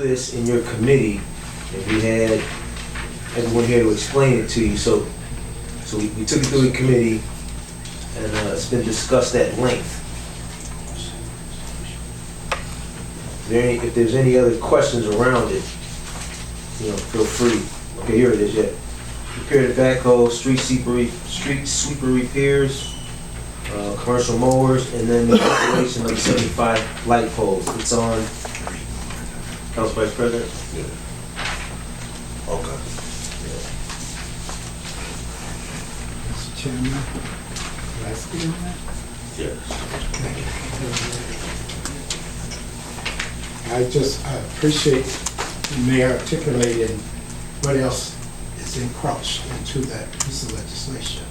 this in your committee, and we had everyone here to explain it to you. So we took it through the committee, and it's been discussed at length. If there's any other questions around it, feel free. Okay, here it is. Yeah, repair the backhoe, street sweeper repairs, commercial mowers, and then the installation of 75 light poles. It's on. Council Vice President? Yeah. Okay. Yeah. Mr. Chairman, can I speak on that? Yes. I appreciate the mayor articulating what else is encroached into that piece of legislation.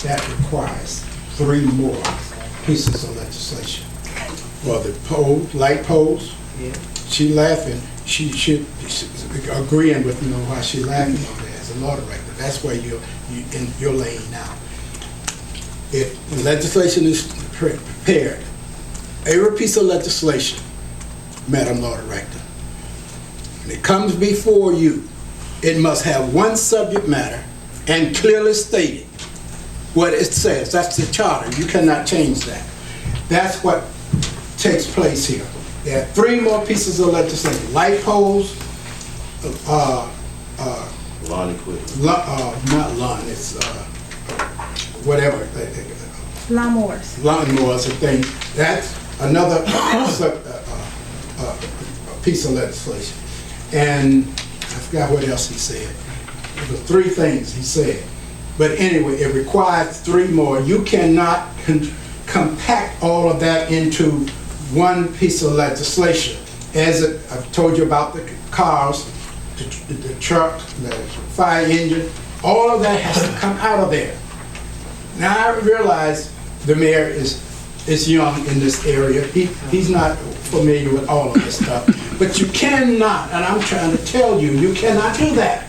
That requires 3 more pieces of legislation. Well, the light poles. Yeah. She laughing. She's agreeing with why she laughing on that as a law director. That's where you're in your lane now. If the legislation is prepared, every piece of legislation, Madam Law Director, when it comes before you, it must have one subject matter and clearly stated what it says. That's the charter. You cannot change that. That's what takes place here. There are 3 more pieces of legislation: light poles, Lawn equipment. not lawn, it's whatever. Lawnmowers. Lawnmowers and things. That's another piece of legislation. And I forgot what else he said. There were 3 things he said. But anyway, it requires 3 more. You cannot compact all of that into one piece of legislation. I've told you about the cars, the truck, the fire engine, all of that has to come out of there. Now I realize the mayor is young in this area. He's not familiar with all of this stuff. But you cannot, and I'm trying to tell you, you cannot do that.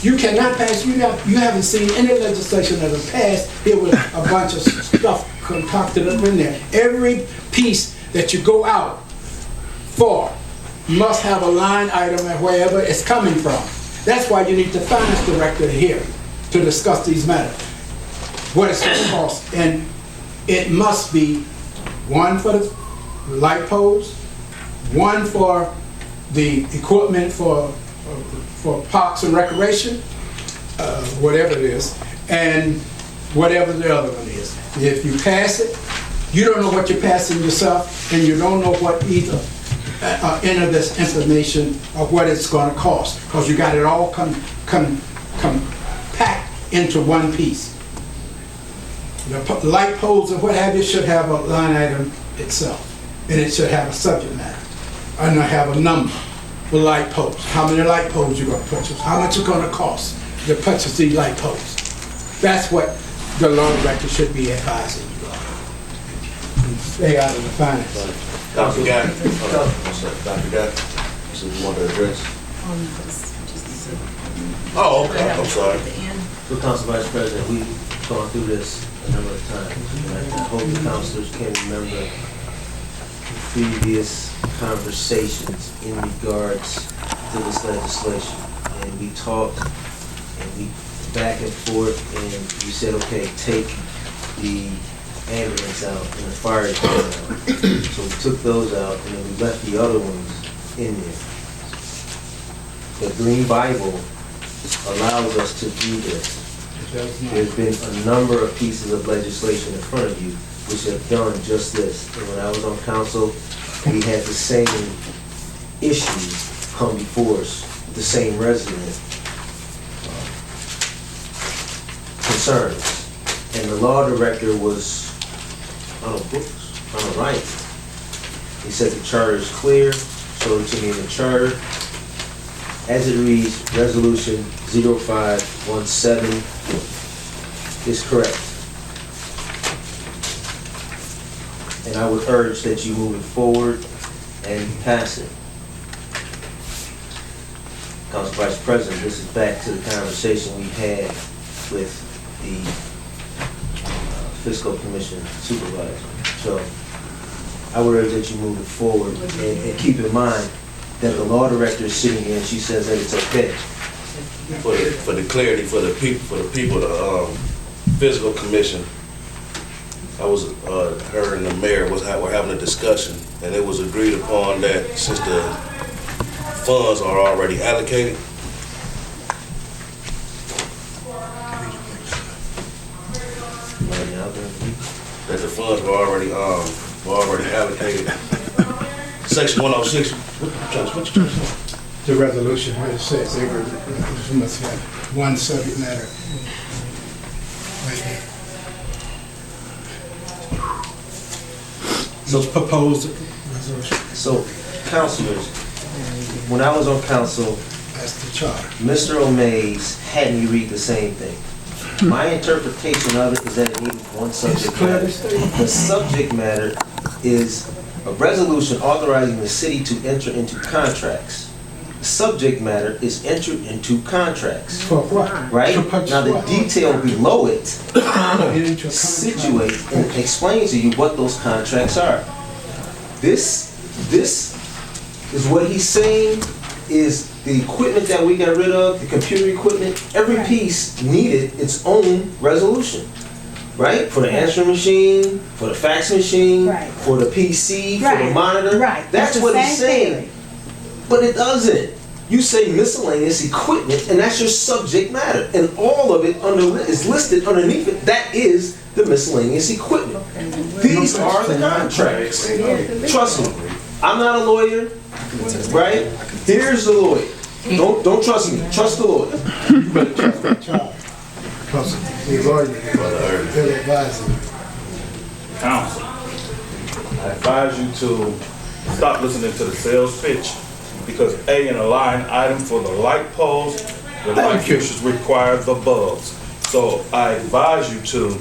You cannot pass, you haven't seen any legislation that has passed here with a bunch of stuff concocted up in there. Every piece that you go out for must have a line item and wherever it's coming from. That's why you need the finance director here to discuss these matters. What it's going to cost. And it must be 1 for the light poles, 1 for the equipment for parks and recreation, whatever it is, and whatever the other one is. If you pass it, you don't know what you're passing yourself, and you don't know what either enter this information of what it's going to cost, because you got it all packed into one piece. The light poles and what have you should have a line item itself, and it should have a subject matter, and have a number for light poles. How many light poles you're going to purchase? How much it's going to cost to purchase these light poles? That's what the law director should be advising you on. Stay out of the finance. Dr. Guy. Dr. Guy. So you want to address? Oh, okay. I'm sorry. So, Council Vice President, we've gone through this a number of times. And I hope the councilors can remember the previous conversations in regards to this legislation. And we talked, and we back and forth, and we said, okay, take the ambulance out and the fire department out. So we took those out, and then we left the other ones in there. The Green Bible allows us to do this. There's been a number of pieces of legislation in front of you which have done just this. And when I was on council, we had the same issues come before us, the same resident concerns. And the law director was on the books, on the right. He said the charter is clear, showed it to me in the charter. As it reads, Resolution 0517 is correct. And I would urge that you move it forward and pass it. Council Vice President, this is back to the conversation we had with the Fiscal Commission Supervisor. So I would urge that you move it forward and keep in mind that the law director is sitting here and she says that it's okay. For the clarity, for the people, the physical commission, I was, her and the mayor were having a discussion, and it was agreed upon that since the funds are already allocated, that the funds were already allocated. Section 106, what you trying to say? The resolution where it says every resolution must have one subject matter. Right here. So it's proposed resolution. So, councilors, when I was on council, That's the charter. Mr. O'Mays had me read the same thing. My interpretation of it is that it needs one subject matter. The subject matter is a resolution authorizing the city to enter into contracts. The subject matter is entered into contracts, For what? right? To purchase Now, the what? detail below it Into a contract. situates and explains to you what those contracts are. This is what he's saying is the equipment that we got rid of, the computer equipment, every piece needed its own resolution, right? For the answering machine, for the fax machine, Right. for the PC, for the Right. monitor. Right. That's It's the what he's same saying. theory. But it doesn't. You say miscellaneous equipment, and that's your subject matter. And all of it is listed underneath it. That is the miscellaneous equipment. These are the contracts. Trust me. I'm not a lawyer, right? Here's the lawyer. Don't trust me. Trust the lawyer. But trust the charter. Because the lawyer will advise you. Council, I advise you to stop listening to the sales pitch because A, in a line item for the light poles, the light fixtures require the bulbs. So I advise you to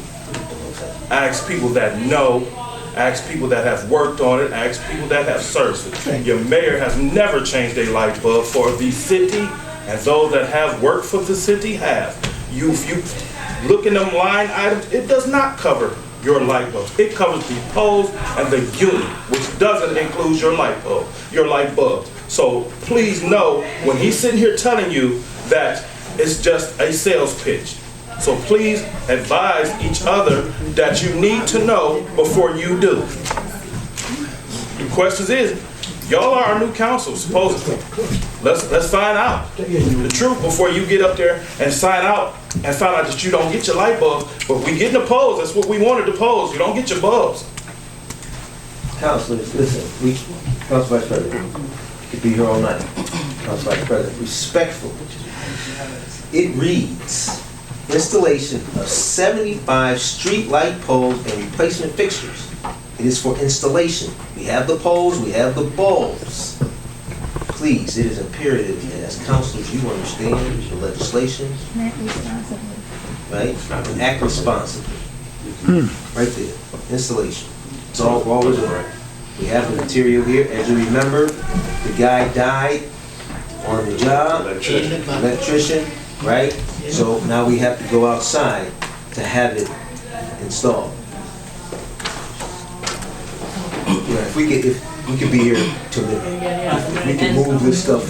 ask people that know, ask people that have worked on it, ask people that have serviced it. Your mayor has never changed a light bulb for the city, and those that have worked for the city have. If you look in them line items, it does not cover your light bulbs. It covers the poles and the unit, which doesn't include your light bulb, your light bulbs. So please know, when he's sitting here telling you that it's just a sales pitch. So please advise each other that you need to know before you do. The question is, y'all are our new council, supposedly. Let's find out the truth before you get up there and sign out and find out that you don't get your light bulbs. But we getting the poles. That's what we wanted to pose. You don't get your bulbs. Councilors, listen, Council Vice President, could be here all night. Council Vice President, respectful. It reads, installation of 75 street light poles and replacement fixtures. It is for installation. We have the poles, we have the bulbs. Please, it is imperative that as councilors, you understand the legislation, Act responsibly. right? And act responsibly. Right there, installation. It's all we're doing. We have the material here. As you remember, the guy died on the job, electrician, right? So now we have to go outside to have it installed. You know, if we could be here till midnight. If we can move this stuff